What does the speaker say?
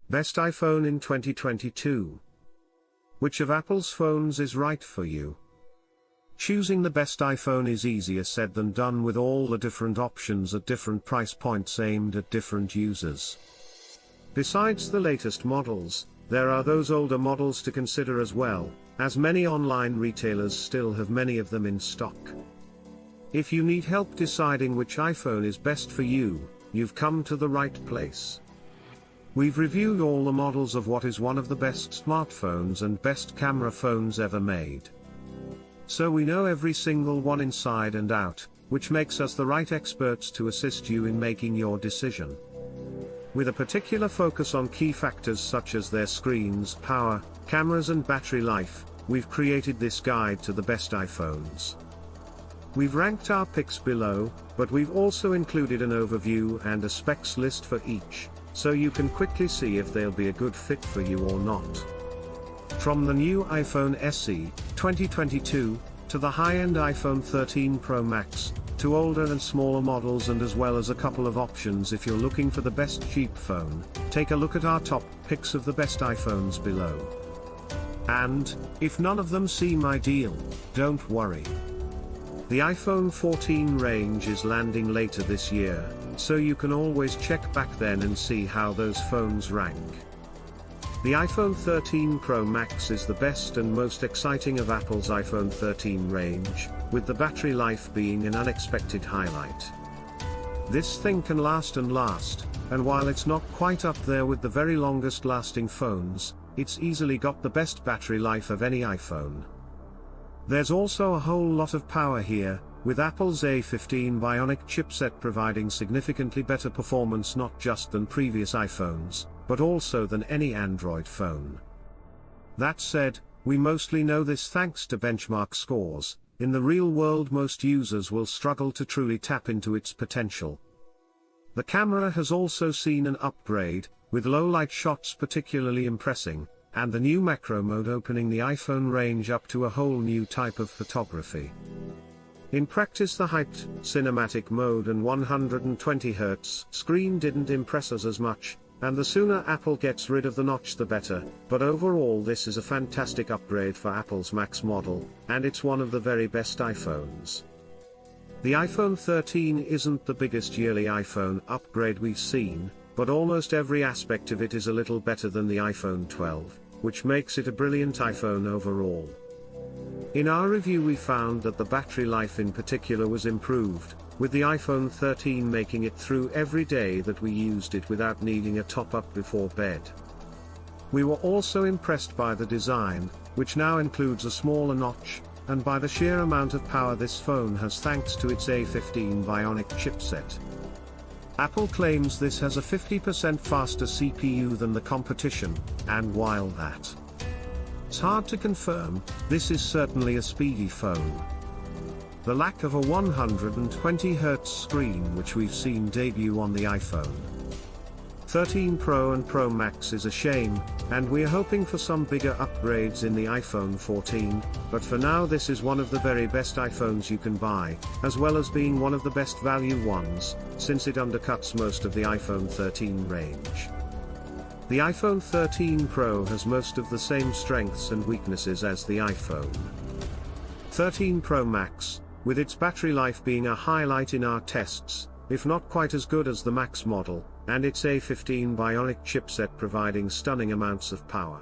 Best iPhone in 2022. Which of Apple's phones is right for you? Choosing the best iPhone is easier said than done with all the different options at different price points aimed at different users. Besides the latest models, there are those older models to consider as well, as many online retailers still have many of them in stock. If you need help deciding which iPhone is best for you, you've come to the right place. We've reviewed all the models of what is one of the best smartphones and best camera phones ever made. So we know every single one inside and out, which makes us the right experts to assist you in making your decision. With a particular focus on key factors such as their screens, power, cameras and battery life, we've created this guide to the best iPhones. We've ranked our picks below, but we've also included an overview and a specs list for each, so you can quickly see if they'll be a good fit for you or not. From the new iPhone SE 2022, to the high-end iPhone 13 Pro Max, to older and smaller models, and as well as a couple of options if you're looking for the best cheap phone, take a look at our top picks of the best iPhones below. And, if none of them seem ideal, don't worry. The iPhone 14 range is landing later this year, so you can always check back then and see how those phones rank. The iPhone 13 Pro Max is the best and most exciting of Apple's iPhone 13 range, with the battery life being an unexpected highlight. This thing can last and last, and while it's not quite up there with the very longest lasting phones, it's easily got the best battery life of any iPhone. There's also a whole lot of power here, with Apple's A15 Bionic chipset providing significantly better performance not just than previous iPhones, but also than any Android phone. That said, we mostly know this thanks to benchmark scores. In the real world most users will struggle to truly tap into its potential. The camera has also seen an upgrade, with low light shots particularly impressing, and the new macro mode opening the iPhone range up to a whole new type of photography. In practice the hyped cinematic mode and 120Hz screen didn't impress us as much, and the sooner Apple gets rid of the notch the better, but overall this is a fantastic upgrade for Apple's Max model, and it's one of the very best iPhones. The iPhone 13 isn't the biggest yearly iPhone upgrade we've seen, but almost every aspect of it is a little better than the iPhone 12, which makes it a brilliant iPhone overall. In our review we found that the battery life in particular was improved, with the iPhone 13 making it through every day that we used it without needing a top-up before bed. We were also impressed by the design, which now includes a smaller notch, and by the sheer amount of power this phone has thanks to its A15 Bionic chipset. Apple claims this has a 50% faster CPU than the competition, and while that's hard to confirm, this is certainly a speedy phone. The lack of a 120Hz screen which we've seen debut on the iPhone 13 Pro and Pro Max is a shame, and we're hoping for some bigger upgrades in the iPhone 14, but for now this is one of the very best iPhones you can buy, as well as being one of the best value ones, since it undercuts most of the iPhone 13 range. The iPhone 13 Pro has most of the same strengths and weaknesses as the iPhone 13 Pro Max, with its battery life being a highlight in our tests, if not quite as good as the Max model, and its A15 Bionic chipset providing stunning amounts of power.